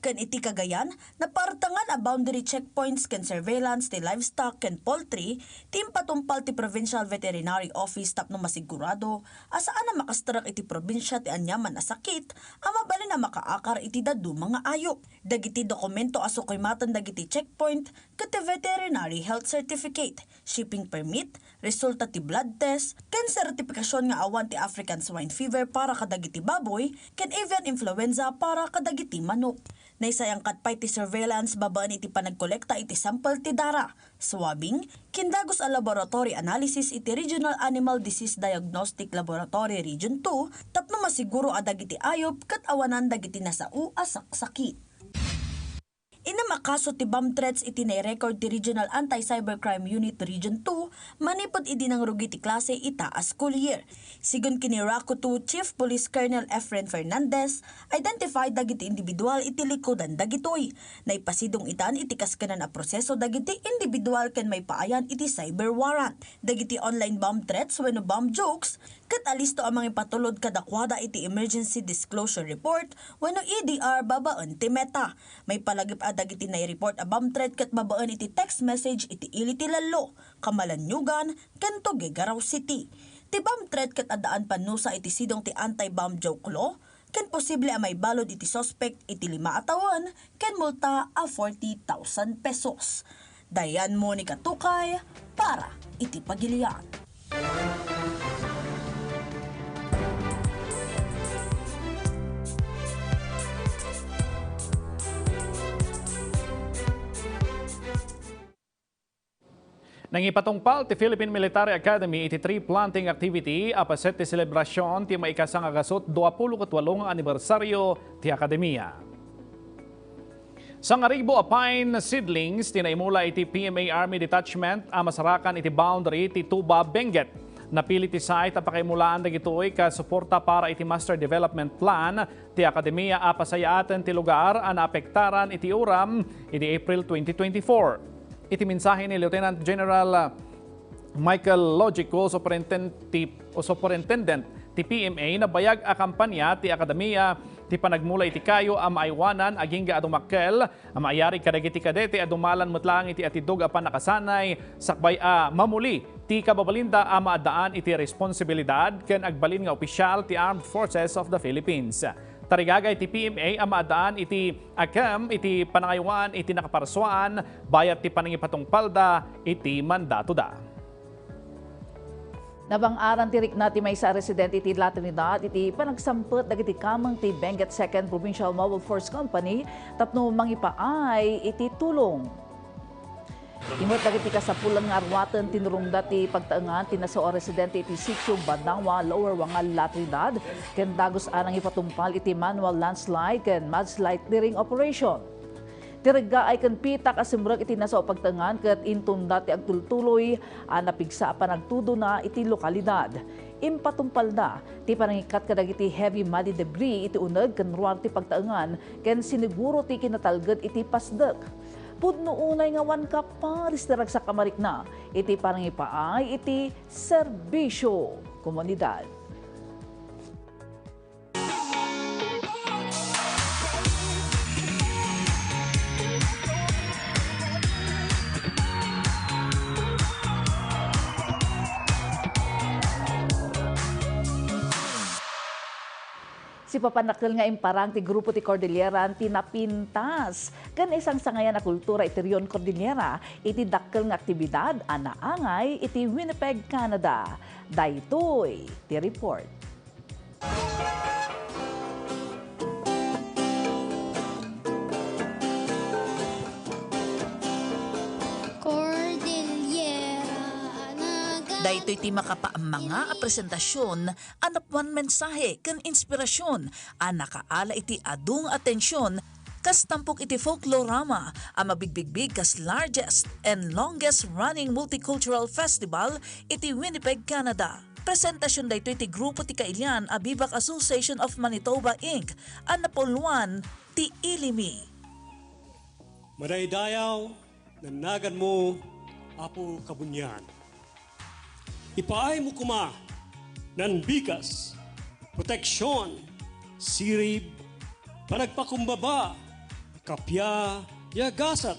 Ken iti Cagayan, napartangan a boundary checkpoints ken surveillance ti livestock ken poultry, timpatumpal ti Provincial Veterinary Office tapno masigurado, asaan na makastrak iti probinsya ti anyaman na sakit, mabalin na makaakar iti dadu mga ayo. Dagiti dokumento asukimatan dagiti checkpoint, ket veterinary health certificate, shipping permit, resulta ti blood test, ken sertifikasyon nga awan ti African swine fever para kadagiti baboy, ken avian influenza para kadagiti manok. Naisayang katpay ti surveillance babaan iti panagkolekta iti sample ti dara, swabbing, kindagos a laboratory analysis iti Regional Animal Disease Diagnostic Laboratory Region 2, tapno masiguro a dagiti ayop ket awanan dagiti nasao a saksakit. Inamakaso ti bomb threats iti nai-record ti Regional Anti-Cybercrime Unit Region 2, manipod idi ng rugi ti klase itaas school year. Sigun kini RACO 2 Chief Police Colonel Efren Fernandez, identified dagiti individual iti likodan dagitoy. Naipasidong itan iti kaskanan a proseso dagiti individual ken may paayan iti cyber warrant. Dagiti online bomb threats wenno bomb jokes, ket alisto ang mga patulod kadakwada iti Emergency Disclosure Report wenno EDR babaan ti Meta. May palagip dagiti nai-report a bomb threat ket babaan iti text message iti ili ti Lalo, Kamalanyugan, ken Tuguegarao City. Ti bomb threat ket adaan panusa iti sidong ti anti-bomb joke law, ken posible a may balod iti suspect iti 5 atawan, ken multa a 40,000 pesos. Dayan Monica Tukay para iti Pagilian. Nangipatungpal ti Philippine Military Academy iti tree planting activity apaset ti selebrasyon ti maikasang agasot 28 nga anibersaryo ti akademiya. Sangaribo a pine seedlings tinaimula iti PMA Army Detachment a Masarakan iti boundary ti Tuba, Benguet. Napili ti site apakaimulaan dagitoy ka suporta para iti Master Development Plan ti akademiya a pasayaatan ti lugar a naapektaran iti uram iti April 2024. Iti mensahe ni Lieutenant General Michael Logico, Superintendent ti PMA na bayag a kampanya ti akademiya ti panagmula iti kayo a maaywanan agingga adumakkel a maayari kadagiti kadete a dumalan metlang iti atidog a panakasanay sakbay a mamuli ti kababalinda a maadaan iti responsibilidad ken agbalin nga opisyal ti Armed Forces of the Philippines. Tarigagay ti PMA ang maadaan iti akam iti panangaywan iti nakaparsuan bayat ti panangipatungpalda iti mandato da. Nabang-aran tirik na ti may sa resident iti La Trinidad iti panagsampet dagiti kamang ti Benguet 2nd Provincial Mobile Force Company tapno mangipaay iti tulong. Imot dagiti kasapulan nga arwatan tinurong dati pagtaangan tinasao residente iti sitio Badangwa, Lower Wangal, La Trinidad ken dagos anang ipatumpal iti manual landslide ken mudslide clearing operation. Tirega ay ken pitak asimrag iti nasao pagtaangan ket intun dati agtultuloy napigsa a panagtudo na iti lokalidad. Impatumpal na ti panangikat kadagiti heavy muddy debris iti uneg ken ruar ti pagtaangan ken siniguro ti kinatalged iti pasdek. Pudno unay nga wan ka paris dirag sa kamarik na iti panangipaay iti serbisyo komunidad. Si papanakil nga imparang ti grupo ti Cordillera ti napintas. Kan isang sangayan na kultura iti Rion Cordillera, iti dakkel nga aktibidad anaangay iti Winnipeg, Canada. Daytoy ti report. Daytoy ti makapaamanga a presentasyon, anapuan mensahe ken inspirasyon, nakaala iti adung atensyon, kas tampok iti folklorama, ang mabigbigbig kas largest and longest running multicultural festival iti Winnipeg, Canada. Presentasyon daytoy ti grupo ti Kailian a Bivak Association of Manitoba Inc. ang napuluan ti Ilimi. Madaydayaw, nanagan mo, Apo Kabunyan. Ipaay mo kuma ng bigas, proteksyon, sirib, panagpakumbaba, kapya, yagasat,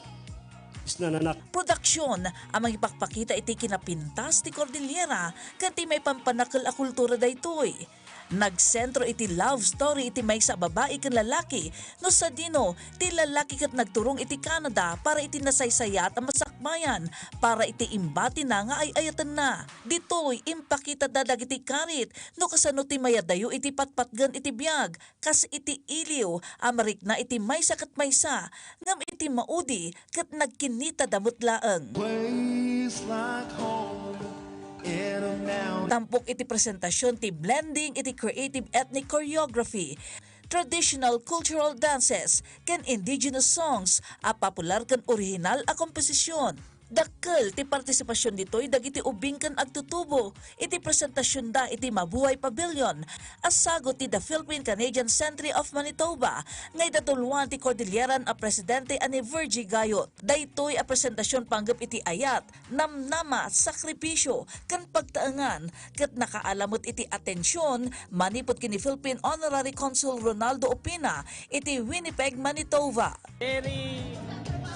isnananak. Produksyon ang magipakpakita iti kinapintas ti Cordillera kanti may pampanakal a kultura daytoy. Nagsentro iti love story iti may sa babae ken lalaki no sa dino ti lalaki ket nagturong iti Canada para iti nasaysayat ang masakbayan para iti imbati na nga ay ayatan na. Ditoy impakita dadag iti karit no kasano ti mayadayo iti patpatgan iti biag kas iti iliw amarik na iti maysa ket maysa ngam iti maudi ket nagkinita damot laeng. Tampok iti presentasyon ti blending iti creative ethnic choreography, traditional cultural dances, ken indigenous songs, a popular ken original a komposisyon. Dakkel ti partisipasyon ditoy dagiti ubing ken agtutubo iti presentasyon da iti Mabuhay Pavilion asagot ti The Philippine-Canadian Century of Manitoba ngay datuluan ti Cordilleran a presidente ani Virgie Gayot. Daytoy a presentasyon panggap iti ayat namnama sakripisyo ken pagtaengan ket nakaalamot iti atensyon manipot kini Philippine Honorary Consul Ronaldo Opina iti Winnipeg, Manitoba. Very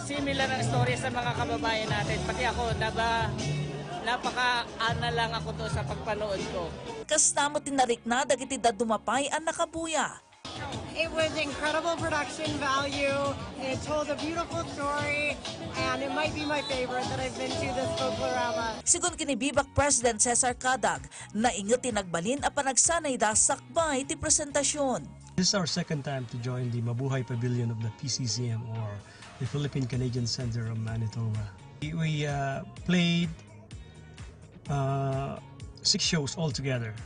similar ang story sa mga kababayan natin. Pati ako, napaka-ana lang ako to sa pagpanood ko. Kastamot tinarik na dagiti dadumapay ang nakabuya. It was incredible production value. It told a beautiful story, and it might be my favorite that I've been to this folklorama. Sigun kini Bivak President Cesar Cadag, naingat tinagbalin a panagsanay da sakbay ti presentasyon. This is our second time to join the Mabuhay Pavilion of the PCCM or the Philippine-Canadian Center of Manitoba. We played 6 shows altogether,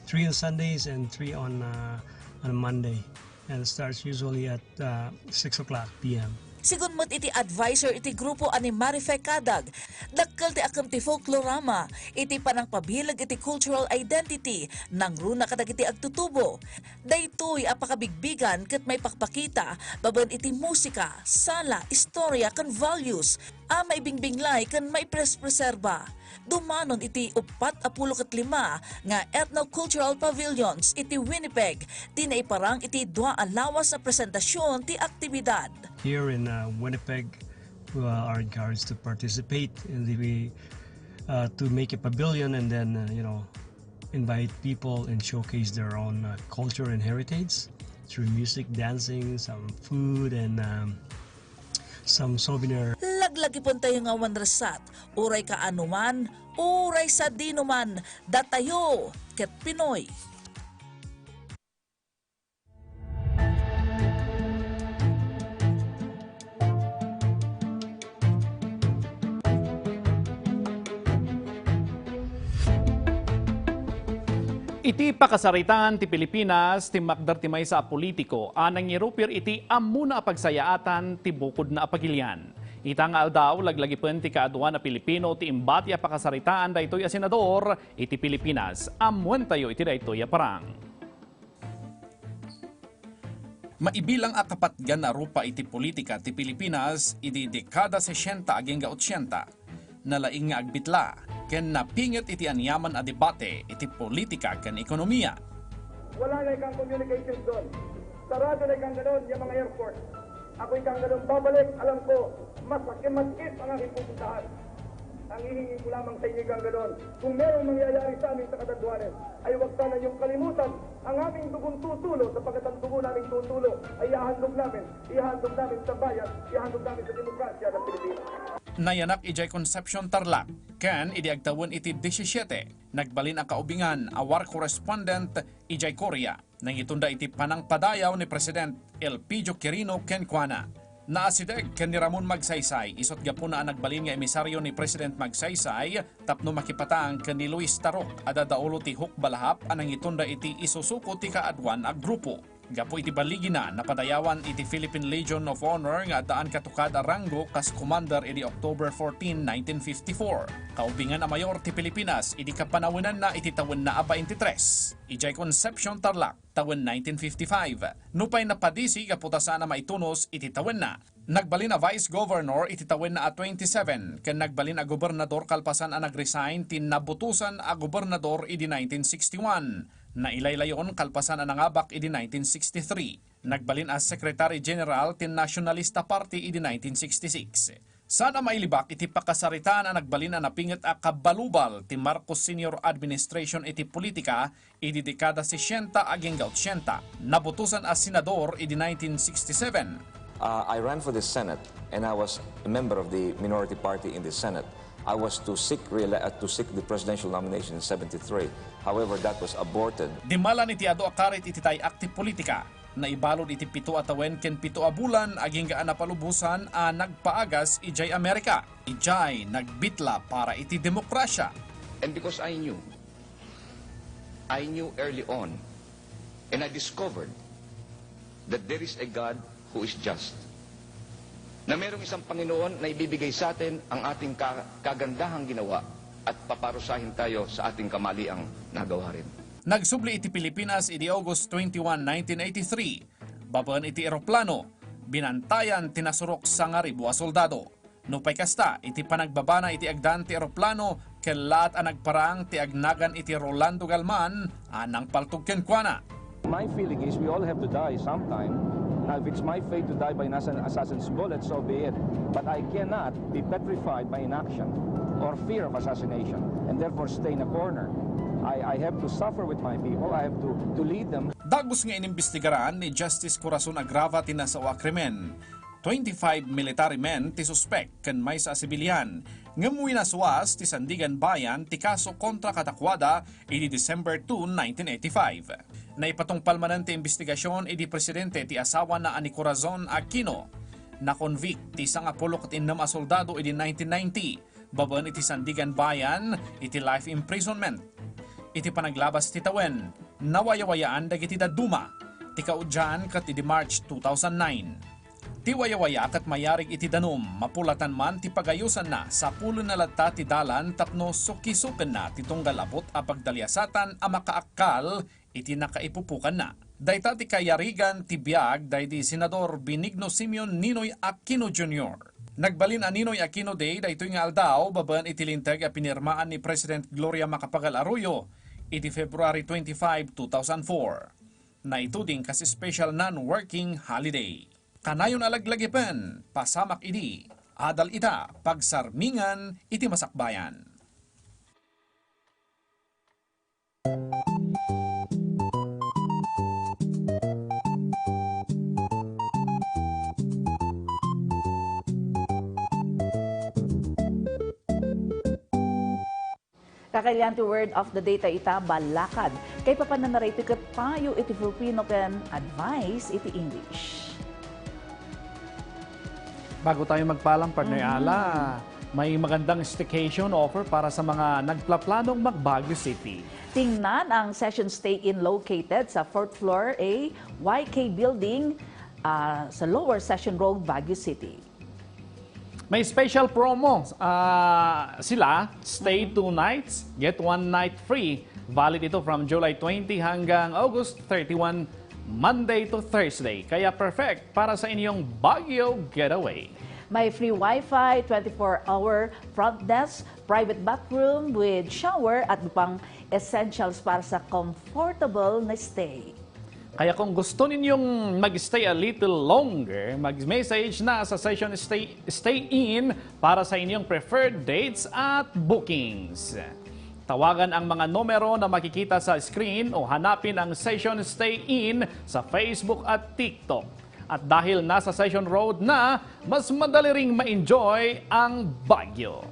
3 on Sundays and 3 on a Monday, and it starts usually at 6 o'clock p.m. Sigun mo't iti advisor iti grupo ani Marife Cadag, dakkel ti akam ti folklorama, iti panang pabilag iti cultural identity, nang runa kadag iti agtutubo. Daytoy apakabigbigan ket may pakpakita, baban iti musika, sala, istorya, kan values, maibingbinglay kan maipreserba. Dumanon iti 45 nga ethno-cultural pavilions iti Winnipeg, tinaiparang iti 2 lawas na presentasyon ti aktibidad. Here in Winnipeg, we are encouraged to participate in the to make a pavilion and then invite people and showcase their own culture and heritage through music, dancing, some food, and some souvenir. Laglagi pun tayo nga wanresat, uray ka anuman, uray sa dinuman, datayo, ket Pinoy. Iti pakasaritan ti Pilipinas ti makdar ti maysa a politiko anang irupir iti ammuna a pagsayaatan ti bukod na apagilyan. Ita nga aldaw laglagipen ti kaaduan na Pilipino ti imbati a pakasaritaan daytoy a senador iti Pilipinas. Amuen tayo iti daytoy a parang. Maibilang a kapatgan na rupa iti politika ti Pilipinas iti dekada 60 aging 80. Nalaing nga agbitla ken napinget iti anyaman a debate iti politika ken ekonomiya. Wala na ikang communication doon. Sarado na ikang ganon yung mga airport. Ako ikang ganon babalik, alam ko, masakit ang aking pupuntahan. Ang hihingi ko lamang sa inyo ikang ganon. Kung merong mangyayari sa amin sa Catanduanes, ay huwag sana niyong kalimutan ang aming dugong tutulo, sapagkat ang dugo naming tutulo ay ihahandog namin sa bayan, ihahandog namin sa demokrasya ng Pilipinas. Nayanak ijay Concepcion Tarlac, ken idiagtawon iti 17. Nagbalin ang kaubingan, awar correspondent ijay Korea, nang itunda iti panang padayaw ni President Elpidio Quirino ken Kuana. Naasideg ken ni Ramon Magsaysay, isot gapo na ang nagbalin nga emisaryo ni President Magsaysay, tapno makipatang ken ni Luis Tarok, adadaulo ti Huk Balahap, anang itunda iti isusuko ti kaadwan ag grupo. Gapo iti baligi na napadayawan iti Philippine Legion of Honor nga daan katukad a ranggo kas commander iti October 14, 1954. Kaubingan a mayor ti Pilipinas iti kapanawinan na iti tawen na 23. Ijay Concepcion Tarlac, tawen 1955. Nupay napadisi kaputasan na maitunos iti tawen na. Nagbalin a Vice Governor iti tawen na a 27, ken nagbalin a Gobernador kalpasan a nagresign tin nabutusan a Gobernador iti 1961. Nailaylayon kalpasan ang nangabak iti 1963. Nagbalin as Secretary General tin Nationalista Party iti 1966. Sana mailibak iti pakasaritaan ang nagbalin ang napinget a kabalubal ti Marcos Senior Administration iti politika iti dekada 60 aging 80. Nabutusan as senador iti 1967. I ran for the Senate and I was a member of the minority party in the Senate. I was to seek the presidential nomination in 73. However, that was aborted. Dimalan iti ado akarit iti tay akti politika. Naibalod iti 7 atawen ken 7 a bulan aging gaan napalubusan a nagpaagas ijay Amerika. Ijay nagbitla para iti demokrasya. And because I knew early on, and I discovered that there is a God who is just. Na merong isang Panginoon na ibibigay sa atin ang ating kagandahang ginawa at paparusahin tayo sa ating kamaliang nagawa rin. Nagsubli iti Pilipinas iti August 21, 1983. Babaan iti eroplano, binantayan tinasurok sa nga ribu a soldado. Nupay kasta, iti panagbabana iti agdan ti eroplano, kelat ang nagparang ti agnagan iti Rolando Galman, anang paltog ken Kuana. My feeling is we all have to die sometime. Now, if it's my fate to die by an assassin's bullet, so be it. But I cannot be petrified by inaction or fear of assassination and therefore stay in a corner. I have to suffer with my people. I have to lead them. Dagos nga inimbestigaran ni Justice Corazon Agrava tinasawa krimen. 25 military men ti suspect ken may sa sibilyan. Ngamuwi na suwas ti Sandigan Bayan ti kaso kontra katakwada iti December 2, 1985. Naipatungpalmanan ti investigasyon iti presidente ti asawa na ani Corazon Aquino. Na-convict ti 16 a soldado iti 1990. Baban iti Sandigan Bayan iti life imprisonment. Iti panaglabas ti tawen, nawayawayaan dagiti daduma. Ti kaudyan kat iti March 2009. Ti wayawaya kat mayarig iti danum, mapulatan man ti pagayusan na sa pulo na latta ti dalan tapno sukisuken na ti tunggal abot a pagdalyasatan a makaakal iti nakaipupukan na. Dayta ti kayarigan ti biag daydi Senador Benigno Simeon Ninoy Aquino Jr. Nagbalin a Ninoy Aquino Day daytoy nga aldaw baban iti linteg a pinirmaan ni President Gloria Macapagal Arroyo iti February 25, 2004. Na ito din kasi special non-working holiday. Kanayon alaglagipen, pasamak idi, adal ita, pagsarmingan, iti masakbayan. Kakailan ti word of the day ta ita balakad. Kay papananarito kat payo iti Filipino ken advice iti English. Bago tayo magpalang partner Ala, may magandang staycation offer para sa mga nagplaplanong mag-Baguio City. Tingnan ang session stay-in located sa 4th floor A YK Building sa Lower Session Road, Baguio City. May special promo sila, stay 2 nights, get 1 night free. Valid ito from July 20 hanggang August 31, Monday to Thursday. Kaya perfect para sa inyong Baguio getaway. May free Wi-Fi, 24-hour front desk, private bathroom with shower at pang essentials para sa comfortable na stay. Kaya kung gusto ninyong mag-stay a little longer, mag-message na sa session stay in para sa inyong preferred dates at bookings. Tawagan ang mga numero na makikita sa screen o hanapin ang Session Stay In sa Facebook at TikTok. At dahil nasa Session Road na, mas madali ring ma-enjoy ang Baguio.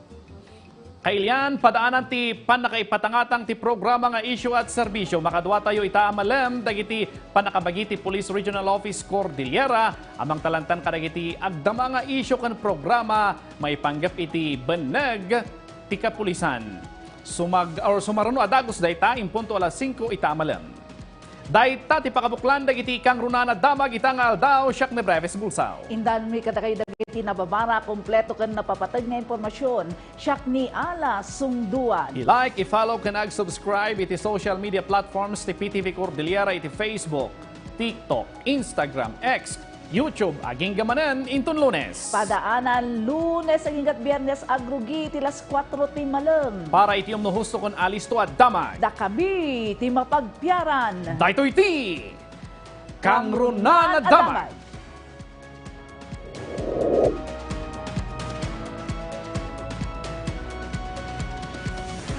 Kailian, padaanan ti panakaipatangatang ti programa nga issue at serbisyo. Makadwa tayo itaamalem, dagiti panakabagiti Police Regional Office Cordillera, amang talantan kadagiti agdama nga issue kan programa, may panggap iti beneg ti kapulisan. Sumaruno adagos dayta, impunto alas 5 itaamalem. Dayta ti pakabuklan dagiti kang runana damag itang aldaw siyak ni Breves Bulsaw. Indan mi kadakay dagiti nababara kompleto kan napapatag nga informasyon siyak ni Ala Sungduan. I-like, i-follow, kanag-subscribe iti social media platforms ti PTV Cordillera iti Facebook, TikTok, Instagram, X, YouTube, aging gamanen intun Lunes. Padaanan Lunes aging gat Biyernes agrugi tilas 4 ti malem. Para iti no husto kon alis to at damag. Dakabi ti mapagpiaran. Daytoy ti Kang Runana Damag.